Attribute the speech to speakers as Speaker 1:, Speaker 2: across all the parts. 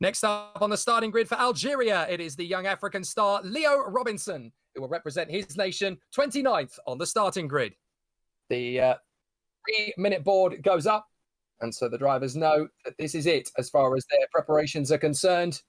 Speaker 1: Next up on the starting grid for Algeria, it is the young African star Leo Robinson, who will represent his nation 29th on the starting grid. The 3-minute board goes up, and so the drivers know that this is it as far as their preparations are concerned.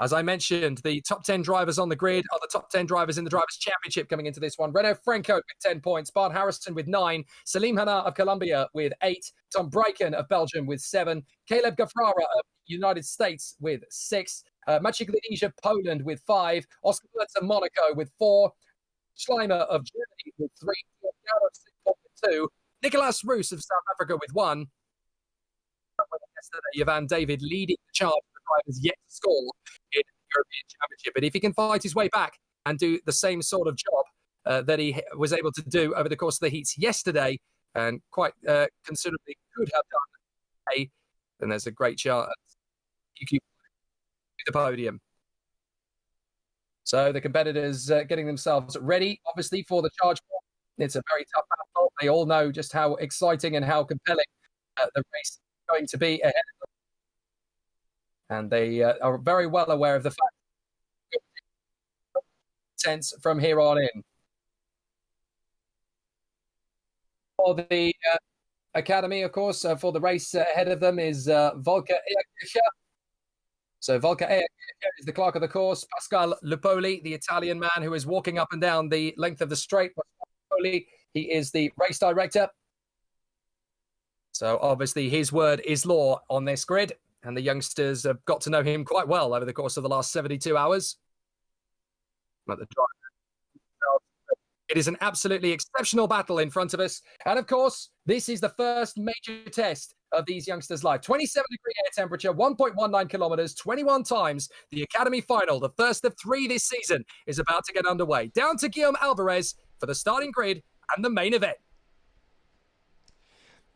Speaker 1: As I mentioned, the top 10 drivers on the grid are the top 10 drivers in the Drivers' Championship coming into this one. Renaud Franco with 10 points, Bart Harrison with 9, Salim Hanna of Colombia with 8, Tom Breiken of Belgium with 7, Caleb Gafrara of United States with 6, Maciej Gledizia of Poland with 5, Oscar Wirtz of Monaco with 4, Schleimer of Germany with 3, with 2, Nicolas Roos of South Africa with 1. Yesterday, Jovan David leading the charge for the drivers yet to score in the European Championship. But if he can fight his way back and do the same sort of job that he was able to do over the course of the heats yesterday, and quite considerably could have done today, then there's a great chance you keep the podium. So the competitors getting themselves ready, obviously, for the charge. It's a very tough battle. They all know just how exciting and how compelling the race is going to be ahead of them. And they are very well aware of the fact that tense from here on in. For the academy, of course, for the race ahead of them is Volker Eakircher. So Volker Eakircher is the clerk of the course. Pascal Lupoli, the Italian man who is walking up and down the length of the straight. He is the race director. So obviously his word is law on this grid. And the youngsters have got to know him quite well over the course of the last 72 hours. But the driver, it is an absolutely exceptional battle in front of us. And of course, this is the first major test of these youngsters' life. 27-degree air temperature, 1.19 kilometers, 21 times. The Academy final, the first of 3 this season, is about to get underway. Down to Guillaume Alvarez for the starting grid and the main event.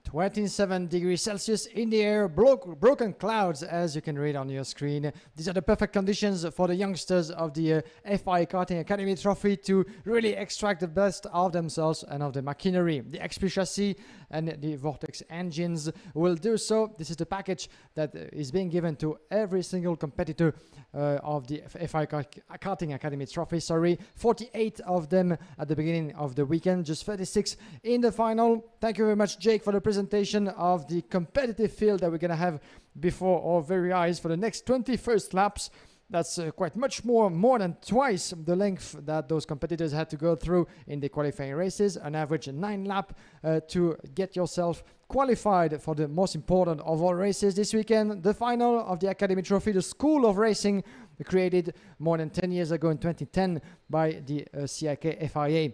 Speaker 2: 27 degrees Celsius in the air, broken clouds, as you can read on your screen. These are the perfect conditions for the youngsters of the FIA Karting Academy Trophy to really extract the best of themselves and of the machinery. The XP chassis and the Vortex engines will do so. This is the package that is being given to every single competitor of the FIA Karting Academy Trophy. 48 of them at the beginning of the weekend, just 36 in the final. Thank you very much, Jake, for the presentation of the competitive field that we're going to have before our very eyes for the next 21st laps. That's quite much more than twice the length that those competitors had to go through in the qualifying races. An average 9 lap to get yourself qualified for the most important of all races this weekend. The final of the Academy Trophy, the School of Racing, created more than 10 years ago in 2010 by the CIK FIA.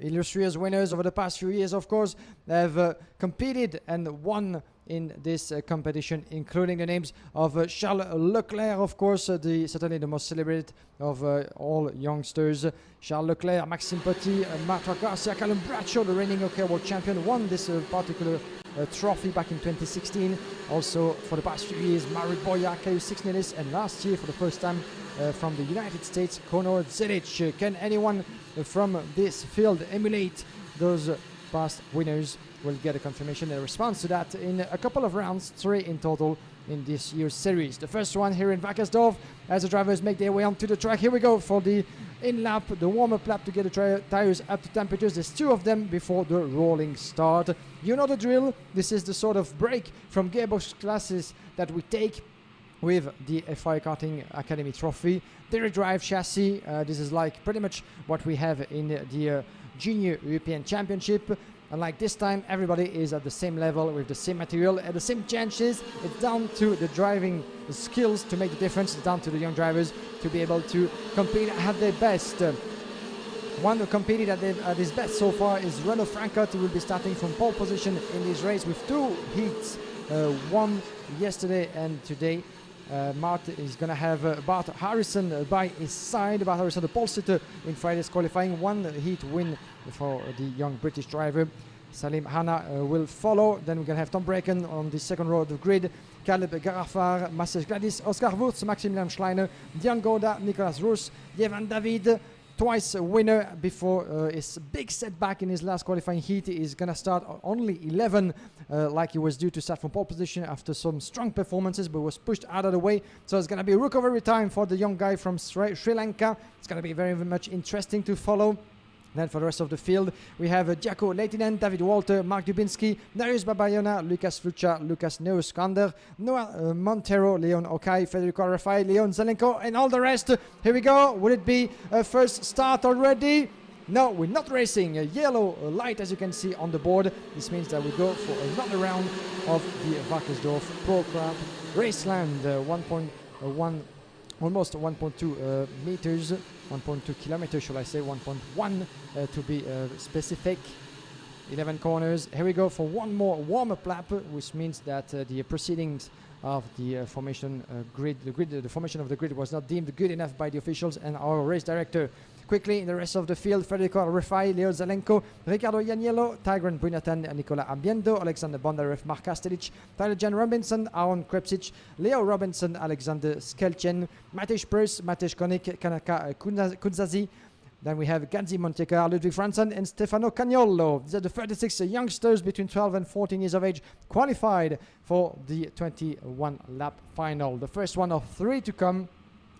Speaker 2: Illustrious winners over the past few years, of course, have competed and won in this competition, including the names of Charles Leclerc, of course, certainly the most celebrated of all youngsters. Charles Leclerc, Maxime Petit, Marta Garcia, Callum Bradshaw, the reigning OK World Champion, won this particular trophy back in 2016. Also, for the past few years, Marit Boya, Caius Sixnelis, and last year, for the first time, from the United States, Conor Zelic. Can anyone from this field emulate those past winners? We'll get a confirmation and a response to that in a couple of rounds, 3 in total in this year's series. The first one here in Wackersdorf as the drivers make their way onto the track. Here we go for the in-lap, the warm-up lap to get the tires up to temperatures. There's 2 of them before the rolling start. You know the drill. This is the sort of break from gearbox classes that we take with the FIA Karting Academy Trophy. Direct drive chassis. This is like pretty much what we have in the Junior European Championship. And like this time, everybody is at the same level with the same material and the same chances. It's down to the driving skills to make the difference. It's down to the young drivers to be able to compete at their best. One who competed at his best so far is Renaud Franco, who will be starting from pole position in this race with 2 heats, one yesterday and today. Mart is going to have Bart Harrison by his side. Bart Harrison, the pole sitter in Friday's qualifying, 1 heat win for the young British driver. Salim Hanna will follow. Then we're going to have Tom Breiken on the second row of the grid. Caleb Garafar, Maciej Gledizia, Oscar Wirtz, Maximilian Schleiner, Dion Goda, Nicolas Roos, Jovan David, twice a winner before his big setback in his last qualifying heat. He's going to start only 11, like he was due to start from pole position after some strong performances, but was pushed out of the way. So it's going to be recovery time for the young guy from Sri Lanka. It's going to be very, very much interesting to follow. Then for the rest of the field, we have Jaco Leitinen, David Walter, Mark Dubinsky, Darius Babayona, Lucas Flucha, Lucas Neuskander, Noah Montero, Leon Okai, Federico Rafai, Leon Zelenko, and all the rest. Here we go. Will it be a first start already? No, we're not racing. A yellow light, as you can see on the board. This means that we go for another round of the Wackersdorf Pro Club Raceland. 1.1, almost 1.2 meters. 1.2 kilometers, should I say, 1.1 to be specific. 11 corners. Here we go for one more warm-up lap, which means that the proceedings of the formation grid, the formation of the grid was not deemed good enough by the officials and our race director. Quickly in the rest of the field, Federico Rafai, Leo Zelenko, Ricardo Ianiello, Tigran Brunatan, Nicola Ambiendo, Alexander Bondarev, Mark Kastelic, Tyler Jan Robinson, Aaron Krepsic, Leo Robinson, Alexander Skelchen, Matej Prus, Matej Konik, Kanaka Kunzazi. Then we have Ganzi Montecar, Ludwig Franzen, and Stefano Cagnolo. These are the 36 youngsters between 12 and 14 years of age qualified for the 21 lap final. The first one of 3 to come,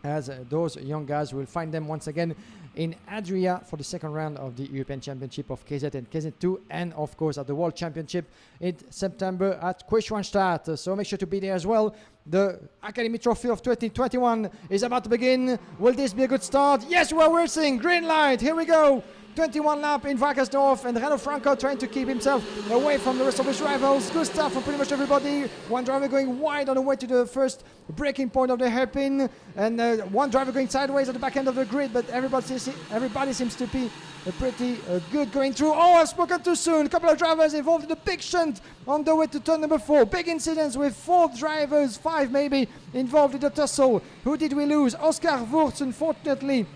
Speaker 2: as those young guys will find them once again in Algeria for the second round of the European Championship of KZ and KZ2, and of course at the World Championship in September at Queensland. So make sure to be there as well. The Academy Trophy of 2021 is about to begin. Will this be a good start? Yes, we're racing. Green light. Here we go. 21 lap in Wackersdorf, and Renault Franco trying to keep himself away from the rest of his rivals. Good start from pretty much everybody. One driver going wide on the way to the first breaking point of the hairpin, and one driver going sideways at the back end of the grid, but everybody seems to be pretty good going through. Oh, I've spoken too soon. A couple of drivers involved in the big shunt on the way to turn number 4. Big incidents with 4 drivers, 5 maybe, involved in the tussle. Who did we lose? Oscar Wurtz, unfortunately.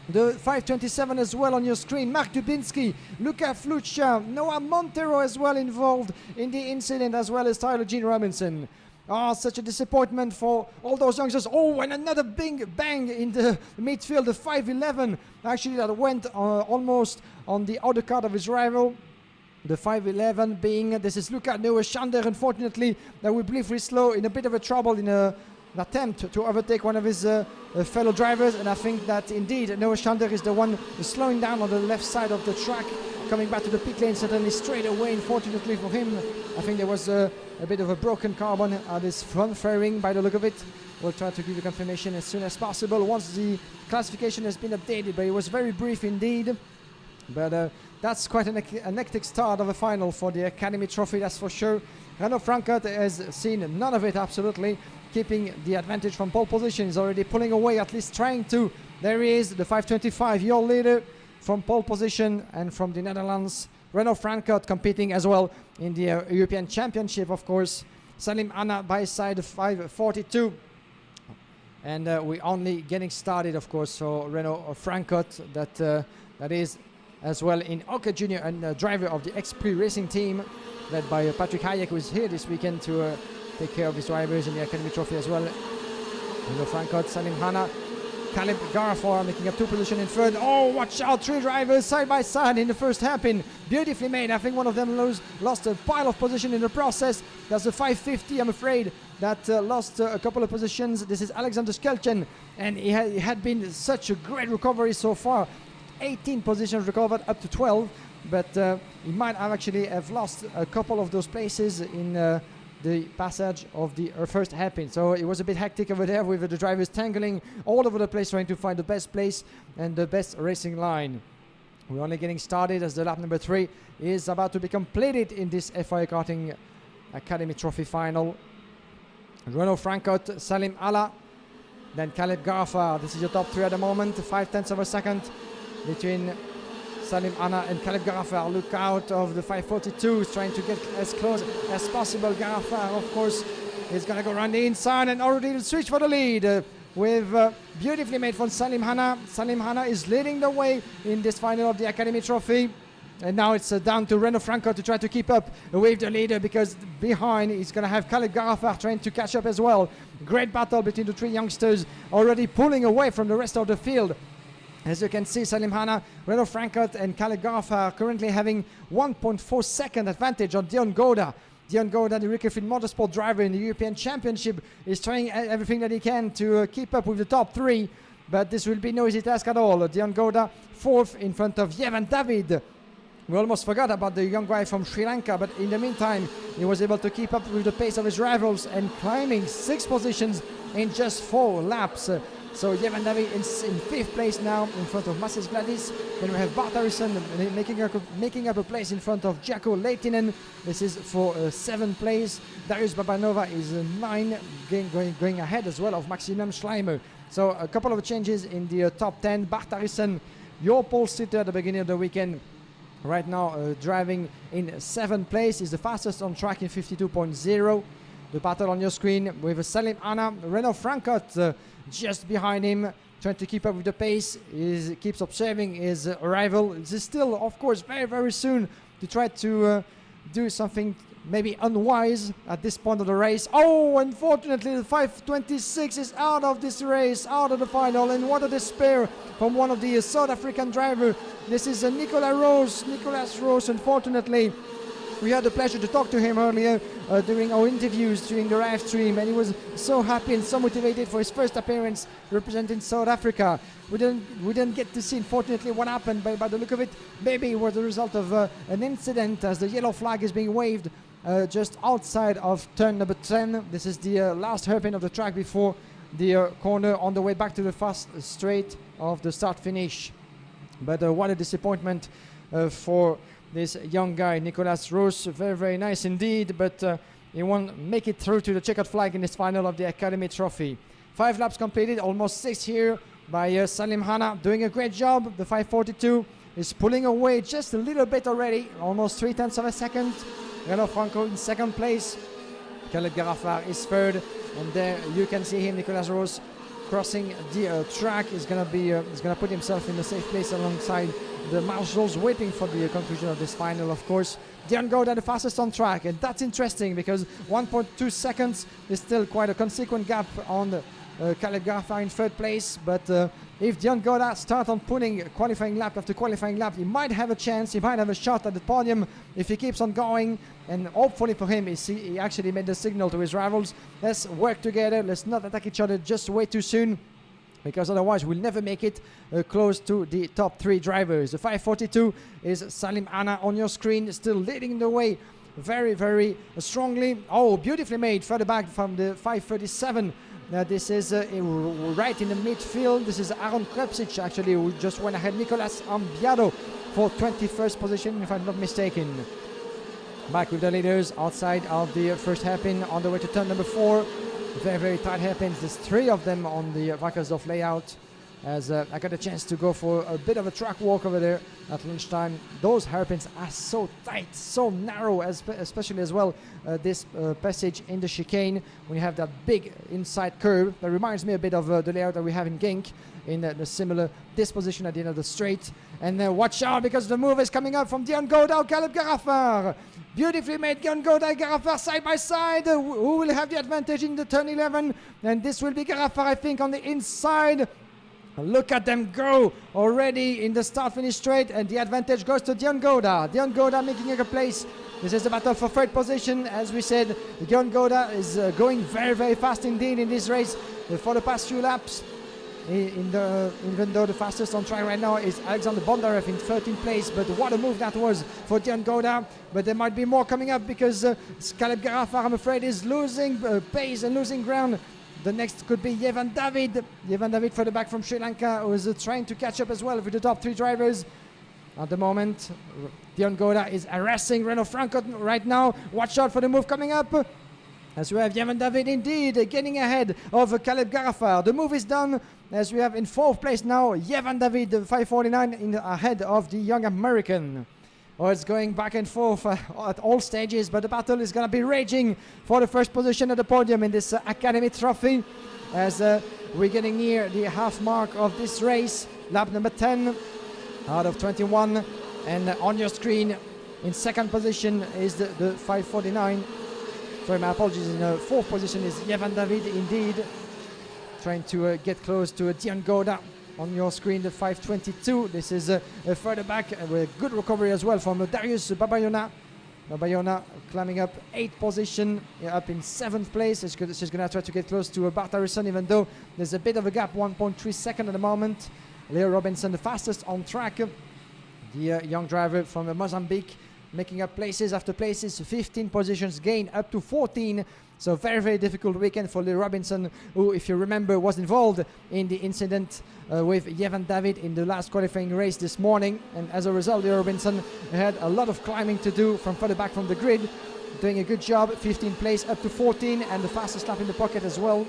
Speaker 2: The 527 as well on your screen. Mark Dubinsky, Luca Flucha, Noah Montero as well involved in the incident, as well as Tyler Jean Robinson. Oh, such a disappointment for all those youngsters. Oh, and another big bang in the midfield. The 511 actually that went almost on the outer card of his rival. The 511 being, this is Luca Neuschanter, unfortunately, that will briefly slow in a bit of a trouble in an attempt to overtake one of his fellow drivers, and I think that indeed Noah Shander is the one slowing down on the left side of the track, coming back to the pit lane suddenly straight away. Unfortunately for him, I think there was a bit of a broken carbon at his front fairing by the look of it. We'll try to give you confirmation as soon as possible once the classification has been updated, but it was very brief indeed. But that's quite an hectic start of a final for the Academy Trophy, that's for sure. Renault Frankert has seen none of it, absolutely. Keeping the advantage from pole position, is already pulling away, at least trying to. There he is, the 525-year leader from pole position, and from the Netherlands, Renault Frankert competing as well in the European Championship, of course. Salim Anna by his side, 542. And we're only getting started, of course, so Renault Frankert, that is as well in Oka Junior, and driver of the X-Prix racing team, led by Patrick Hayek, who is here this weekend to take care of his drivers in the Academy Trophy as well. Renault Frankert, Salim Hanna, Caleb Garafor making up 2 positions in third. Oh, watch out, 3 drivers side by side in the first hairpin. Beautifully made. I think one of them lost a pile of position in the process. That's the 550, I'm afraid, that lost a couple of positions. This is Alexander Skelchen, and he had been such a great recovery so far. 18 positions recovered, up to 12, but he might have lost a couple of those places in the passage of the first hairpin. So it was a bit hectic over there with the drivers tangling all over the place, trying to find the best place and the best racing line. We're only getting started as the lap number 3 is about to be completed in this FIA Karting Academy Trophy final. Renault Frankert, Salim Alla, then Khaled Gafar. This is your top 3 at the moment, 0.5 of a second between Salim Anna and Khaled Garafar. Look out of the 542, is trying to get as close as possible. Garafar, of course, is going to go around the inside and already switch for the lead with beautifully made from Salim Hanna. Salim Hanna is leading the way in this final of the Academy Trophy. And now it's down to Renault Franco to try to keep up with the leader, because behind he's going to have Khaled Garafar trying to catch up as well. Great battle between the 3 youngsters, already pulling away from the rest of the field. As you can see, Salim Hanna, Renaud Frankot and Caleb Garaf are currently having 1.4 second advantage on Dion Gouda. Dion Gouda, the Rickerfield Motorsport driver in the European Championship, is trying everything that he can to keep up with the top 3, but this will be no easy task at all. Dion Gouda 4th in front of Yevan David. We almost forgot about the young guy from Sri Lanka, but in the meantime, he was able to keep up with the pace of his rivals and climbing 6 positions in just 4 laps. So Yevan David in 5th place now in front of Massis Gladys. Then we have Bart Harrison making up a place in front of Jaakko Lehtinen. This is for 7th place. Darius Babanova is 9, going ahead as well of Maximum Schleimer. So a couple of changes in the top 10. Bart Harrison, your pole sitter at the beginning of the weekend, right now driving in 7th place, is the fastest on track in 52.0. The battle on your screen with Salim Hanna, Renaud Frankot just behind him, trying to keep up with the pace. He keeps observing his rival. This is still, of course, very, very soon to try to do something maybe unwise at this point of the race. Oh, unfortunately, the 526 is out of this race, out of the final, and what a despair from one of the South African drivers. This is Nicolas Rose, unfortunately. We had the pleasure to talk to him earlier during our interviews during the live stream, and he was so happy and so motivated for his first appearance representing South Africa. We didn't get to see, unfortunately, what happened, but by the look of it, maybe it was the result of an incident, as the yellow flag is being waved just outside of turn number 10. This is the last hairpin of the track before the corner on the way back to the fast straight of the start-finish. But what a disappointment for this young guy, Nicolas Rose. Very, very nice indeed, but he won't make it through to the checkered flag in this final of the Academy Trophy. 5 laps completed, almost 6 here by Salim Hanna, doing a great job. The 542 is pulling away just a little bit already, almost 0.3 of a second. Renaud Frankot in 2nd place. Caleb Garafar is 3rd, and there you can see him, Nicolas Rose, crossing the track. Is gonna put himself in a safe place alongside the marshals, waiting for the conclusion of this final, of course. Dion Gouda the fastest on track, and that's interesting because 1.2 seconds is still quite a consequent gap on Caleb Garafar in 3rd place. But if Dion Gouda starts on pulling qualifying lap after qualifying lap, he might have a chance, he might have a shot at the podium if he keeps on going. And hopefully for him, he actually made the signal to his rivals: let's work together, let's not attack each other just way too soon, because otherwise we'll never make it close to the top 3 drivers. The 542 is Salim Hanna on your screen, still leading the way very, very strongly. Oh, beautifully made further back from the 537. This is right in the midfield. This is Aaron Krepsic, actually, who just went ahead. Nicolas Ambiado for 21st position, if I'm not mistaken. Back with the leaders outside of the first hairpin on the way to turn number 4. Very, very tight hairpins. There's 3 of them on the Wackersdorf layout. As I got a chance to go for a bit of a track walk over there at lunchtime. Those hairpins are so tight, so narrow, especially as well this passage in the chicane when you have that big inside curve. That reminds me a bit of the layout that we have in Genk, in the similar disposition at the end of the straight. And watch out, because the move is coming up from Dion Gouda, Caleb Garafar. Beautifully made, Dion Gouda and Garafar side by side. Who will have the advantage in the turn 11? And this will be Garafar, I think, on the inside. Look at them go already in the start-finish straight, and the advantage goes to Dion Gouda. Dion Gouda making a place. This is the battle for 3rd position. As we said, Dion Gouda is going very, very fast indeed in this race for the past few laps. Even though the fastest on track right now is Alexander Bondarev in 13th place, but what a move that was for Dion Gouda. But there might be more coming up, because Caleb Garafar, I'm afraid, is losing pace and losing ground. The next could be Yevan David. Yevan David further back from Sri Lanka, who is trying to catch up as well with the top 3 drivers. At the moment, Dion Gouda is harassing Renaud Frankot right now. Watch out for the move coming up. As we have Yevan David indeed getting ahead of Caleb Garafar. The move is done, as we have in 4th place now Yevan David, 549 ahead of the young American. Oh, it's going back and forth at all stages, but the battle is going to be raging for the 1st position at the podium in this Academy Trophy, as we're getting near the half mark of this race. Lap number 10 out of 21, and on your screen in 2nd position is the 549. Sorry, my apologies. In 4th position is Yevan David indeed, trying to get close to Dion Gouda. on your screen the 5:22. This is further back with good recovery as well from Darius Babayona. Babayona climbing up 8th position, up in 7th place. She's going to try to get close to Bart Harrison, even though there's a bit of a gap, 1.3 seconds at the moment. Leo Robinson, the fastest on track. The young driver from Mozambique, making up places after places, 15 positions gain up to 14. So very, very difficult weekend for Leo Robinson, who, if you remember, was involved in the incident with Yevan David in the last qualifying race this morning. And as a result, Leo Robinson had a lot of climbing to do from further back from the grid. Doing a good job, 15th place up to 14, and the fastest lap in the pocket as well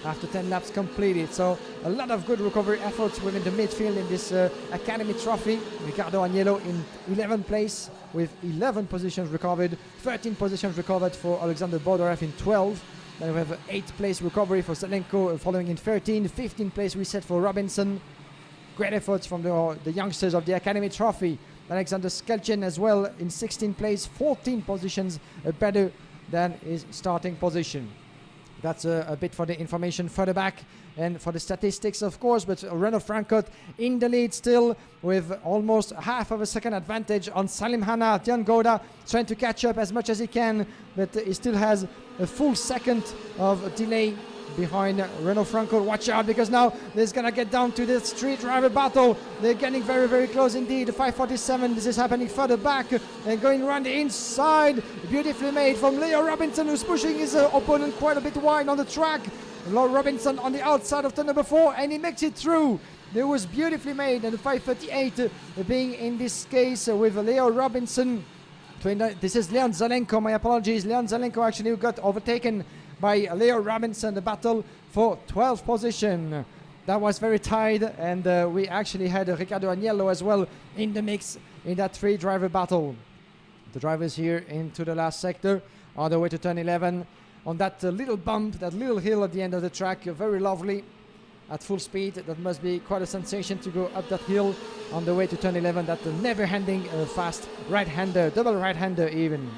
Speaker 2: after 10 laps completed. So a lot of good recovery efforts within the midfield in this Academy Trophy. Ricardo Agnello in 11th place with 11 positions recovered, 13 positions recovered for Alexander Bodorev in 12. Then we have an 8th place recovery for Zelenko following in 13, 15th place reset for Robinson. Great efforts from the youngsters of the Academy Trophy. Alexander Skelchen as well in 16th place, 14 positions better than his starting position. That's a bit for the information further back and for the statistics, of course. But Renault Frankot in the lead still with almost half of a second advantage on Salim Hanna. Dion Goda trying to catch up as much as he can, but he still has a full second of delay behind Renault Frankot. Watch out, because now there's gonna get down to the street driver battle. They're getting very, very close indeed. 5:47, this is happening further back and going around the inside. Beautifully made from Leo Robinson, who's pushing his opponent quite a bit wide on the track. Leo Robinson on the outside of turn number 4, and he makes it through. It was beautifully made, and the 5:38 being in this case with Leo Robinson. This is Leon Zelenko, my apologies. Leon Zelenko actually got overtaken by Leo Robinson, the battle for 12th position. That was very tight, and we actually had Ricardo Agnello as well in the mix in that 3-driver battle. The drivers here into the last sector, all the way to turn 11. On that little bump, that little hill at the end of the track, very lovely at full speed. That must be quite a sensation to go up that hill on the way to turn 11. That never-ending fast right-hander, double right-hander even.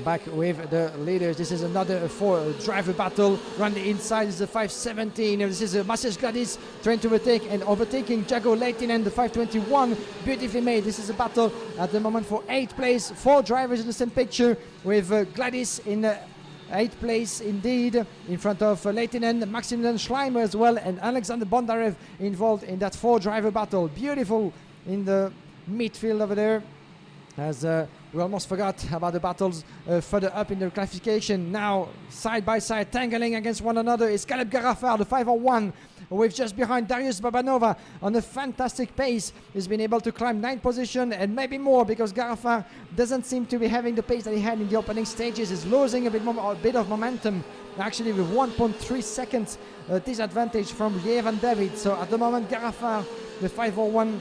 Speaker 2: Back with the leaders. This is another 4-driver battle. Run the inside is the 5:17. This is Maciej Gladys trying to overtake and overtaking Jago Leitinen, the 5:21. Beautifully made. This is a battle at the moment for 8th place. 4 drivers in the same picture with Gladys in 8th place indeed, in front of Leitinen, Maximilian Schleimer as well, and Alexander Bondarev involved in that 4-driver battle. Beautiful in the midfield over there. As we almost forgot about the battles further up in the classification. Now, side by side, tangling against one another is Caleb Garafar, the 5:01, with just behind Darius Babanova on a fantastic pace. He's been able to climb 9th position and maybe more, because Garafar doesn't seem to be having the pace that he had in the opening stages. He's losing a bit of momentum, actually with 1.3 seconds disadvantage from Yevan David. So at the moment, Garafar, the 5:01,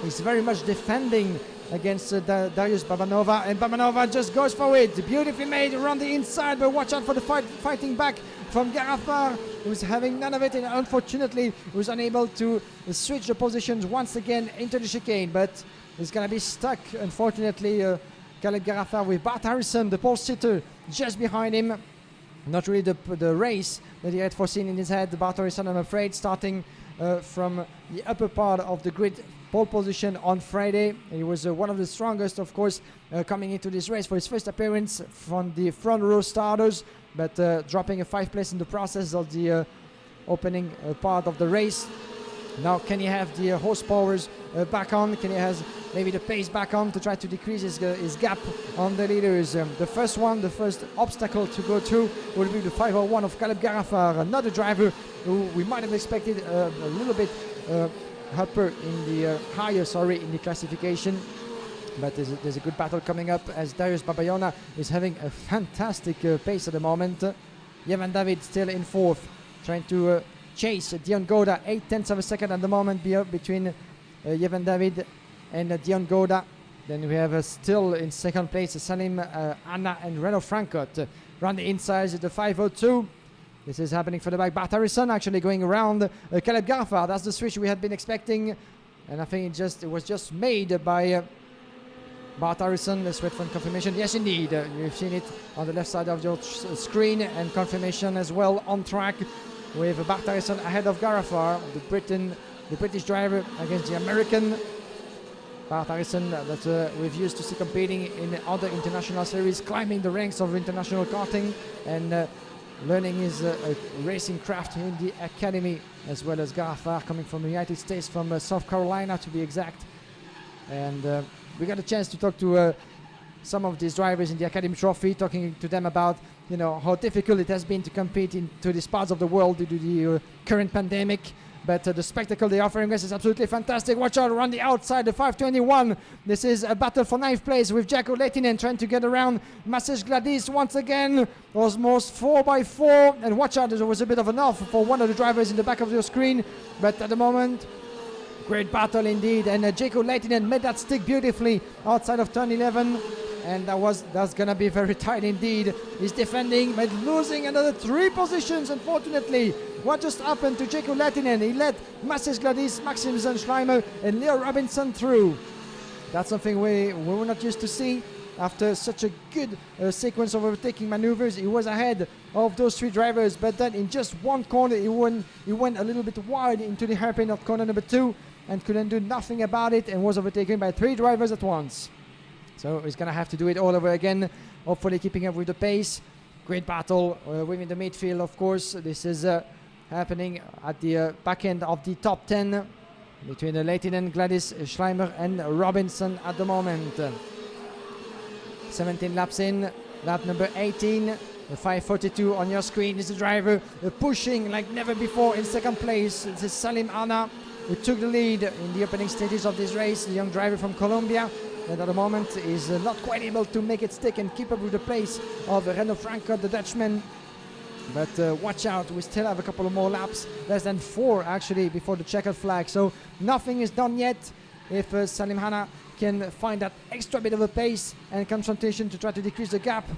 Speaker 2: is very much defending against Darius Babanova, and Babanova just goes for it. Beautifully made around the inside, but watch out for the fighting back from Garafar, who's having none of it, and unfortunately was unable to switch the positions once again into the chicane, but he's gonna be stuck, unfortunately. Caleb Garafar with Bart Harrison, the pole sitter, just behind him. Not really the race that he had foreseen in his head. Bart Harrison, I'm afraid, starting from the upper part of the grid, pole position on Friday. He was one of the strongest, of course, coming into this race for his first appearance from the front row starters, but dropping a 5th place in the process of the opening part of the race. Now, can he have the horsepowers back on? Can he have maybe the pace back on to try to decrease his gap on the leaders? The first obstacle to go through will be the 5:01 of Caleb Garafar, another driver who we might have expected a little bit upper in the in the classification. But there's a good battle coming up, as Darius Babayona is having a fantastic pace at the moment. Yevan David still in 4th, trying to chase Dion Goda, 0.8 of a second at the moment between Yevan David and Dion Goda. Then we have still in 2nd place Salim Anna and Renault Frankot. Round the inside is the 5:02. This is happening for the back. Bart Harrison actually going around Caleb Garafar. That's the switch we had been expecting, and I think it was just made by Bart Harrison. Let's wait for confirmation. Yes, indeed. You've seen it on the left side of your screen, and confirmation as well on track with Bart Harrison ahead of Garafar, the British driver against the American. Bart Harrison that we've used to see competing in other international series, climbing the ranks of international karting and learning his racing craft in the academy, as well as Garafar coming from the United States, from South Carolina to be exact. And we got a chance to talk to some of these drivers in the Academy Trophy, talking to them about how difficult it has been to compete into these parts of the world due to the current pandemic. But the spectacle they're offering us is absolutely fantastic. Watch out around the outside, the 521. This is a battle for 9th place with Jacko Lehtinen trying to get around Masej Gladys once again. Almost 4x4. And watch out, there was a bit of an off for one of the drivers in the back of your screen. But at the moment, great battle indeed. And Jacko Lehtinen made that stick beautifully outside of turn 11. And that's going to be very tight indeed. He's defending, but losing another 3 positions, unfortunately. What just happened to Jacko Lehtinen? He let Masej Gladys, Maxim Schleimer, and Leo Robinson through. That's something we were not used to see. After such a good sequence of overtaking maneuvers, he was ahead of those 3 drivers. But then in just one corner, he went a little bit wide into the hairpin of corner number 2 and couldn't do nothing about it and was overtaken by 3 drivers at once. So he's going to have to do it all over again, hopefully keeping up with the pace. Great battle within the midfield, of course. This is happening at the back end of the top 10 between Lehtinen, Gladys, Schleimer and Robinson at the moment. 17 laps in, lap number 18. The 542 on your screen is the driver pushing like never before in second place. This is Salim Anna, who took the lead in the opening stages of this race, the young driver from Colombia. And at the moment is not quite able to make it stick and keep up with the pace of Renaud Franco, the Dutchman. But watch out, we still have a couple of more laps, less than 4 actually before the checkered flag. So nothing is done yet. If Salim Hanna can find that extra bit of a pace and concentration to try to decrease the gap.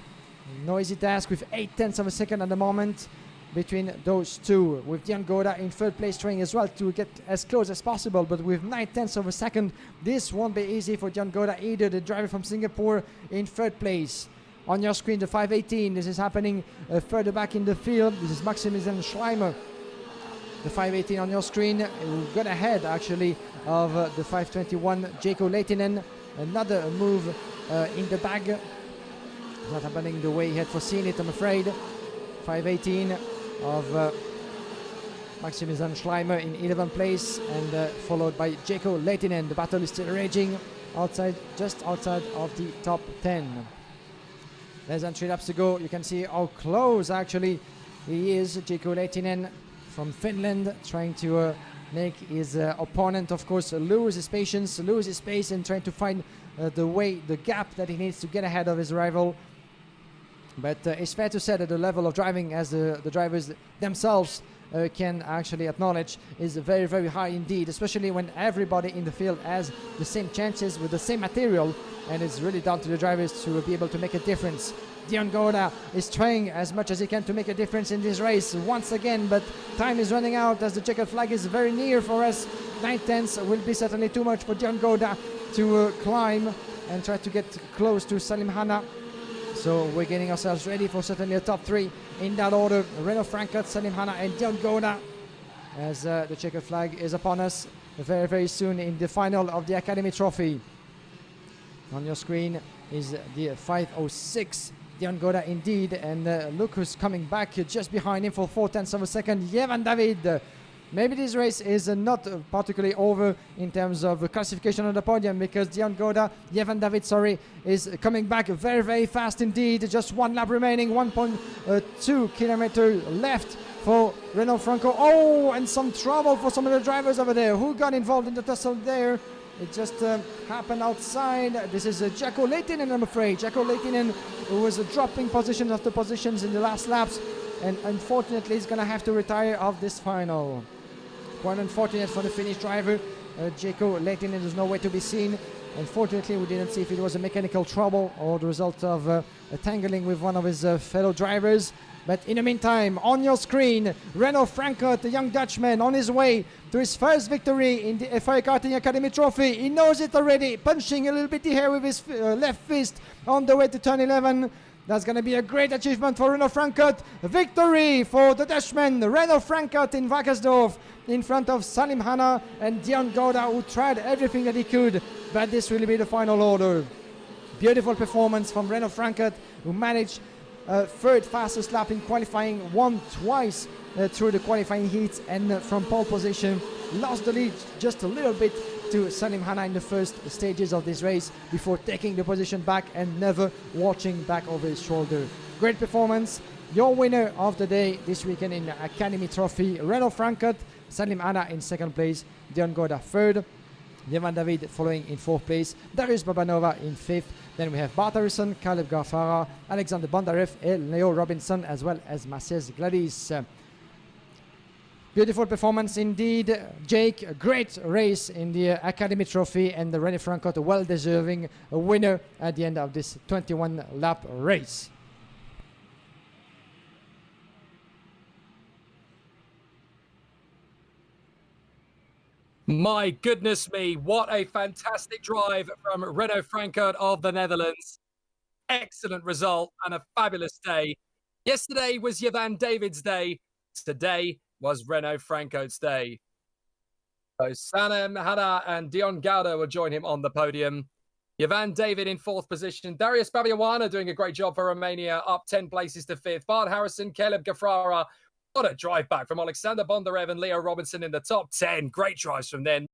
Speaker 2: No easy task with 0.8 of a second at the moment between those two, with Dion Goda in 3rd place trying as well to get as close as possible, but with 0.9 of a second this won't be easy for Dion Goda either, the driver from Singapore in 3rd place. On your screen the 518, this is happening further back in the field. This is Maximilian Schleimer. The 518 on your screen got ahead actually of the 521 Jacko Lehtinen. Another move in the bag. It's not happening the way he had foreseen it, I'm afraid. 518 of Maximilian Schleimer in 11th place and followed by Jacko Lehtinen. The battle is still raging just outside of the top 10. Less than 3 laps to go. You can see how close actually he is. Jacko Lehtinen from Finland trying to make his opponent, of course, lose his patience, lose his pace, and trying to find the gap that he needs to get ahead of his rival. But it's fair to say that the level of driving, as the drivers themselves can actually acknowledge, is very, very high indeed, especially when everybody in the field has the same chances with the same material, and it's really down to the drivers to be able to make a difference. Dion Goda is trying as much as he can to make a difference in this race once again, but time is running out as the checkered flag is very near for us. 0.9 will be certainly too much for Dion Goda to climb and try to get close to Salim Hanna. So we're getting ourselves ready for certainly a top 3 in that order. Renaud Franco, Salim Hanna and Dion Goda, as the checkered flag is upon us very, very soon in the final of the Academy Trophy. On your screen is the 506 Dion Goda indeed, and look who's coming back just behind him for 0.4 of a second, Yevan David. Maybe this race is not particularly over in terms of classification on the podium, because Dion Goda, Yevan David, is coming back very, very fast indeed. Just 1 lap remaining, 1.2 kilometers left for Renaud Franco. Oh, and some trouble for some of the drivers over there. Who got involved in the tussle there? It just happened outside. This is Jacko Lehtinen, I'm afraid. Jacko Lehtinen, who was dropping positions after positions in the last laps, and unfortunately is going to have to retire of this final. Quite unfortunate for the Finnish driver. Jacko Lehtinen is nowhere to be seen. Unfortunately, we didn't see if it was a mechanical trouble or the result of a tangling with one of his fellow drivers. But in the meantime, on your screen, Renaud Franco, the young Dutchman, on his way to his first victory in the FIA Karting Academy Trophy. He knows it already, punching a little bit the air with his left fist on the way to turn 11. That's going to be a great achievement for Renault Frankfurt. Victory for the Dutchman, Renault Frankfurt in Wackersdorf, in front of Salim Hanna and Dion Gouda, who tried everything that he could, but this will be the final order. Beautiful performance from Renault Frankfurt, who managed third fastest lap in qualifying, won twice through the qualifying heats, and from pole position lost the lead just a little bit to Salim Hanna in the first stages of this race before taking the position back and never watching back over his shoulder. Great performance. Your winner of the day this weekend in Academy Trophy, Renault Frankfurt, Salim Hanna in second place, Dion Gouda third, Jevan David following in fourth place, Darius Babanova in fifth. Then we have Bart Harrison, Caleb Garfara, Alexander Bondarev, and Leo Robinson, as well as Maciej Gladys. Beautiful performance indeed, Jake. A great race in the Academy Trophy, and the Renault Frankfurt a well-deserving winner at the end of this 21-lap race.
Speaker 1: My goodness me, what a fantastic drive from Renault Frankfurt of the Netherlands. Excellent result and a fabulous day. Yesterday was Jevan David's day. Today was Renault Frankfurt's day. So Salim Hanna and Dion Gouda will join him on the podium. Jevan David in fourth position. Darius Babiawana doing a great job for Romania, up 10 places to fifth. Bart Harrison, Caleb Gafrara. What a drive back from Alexander Bondarev and Leo Robinson in the top 10. Great drives from them.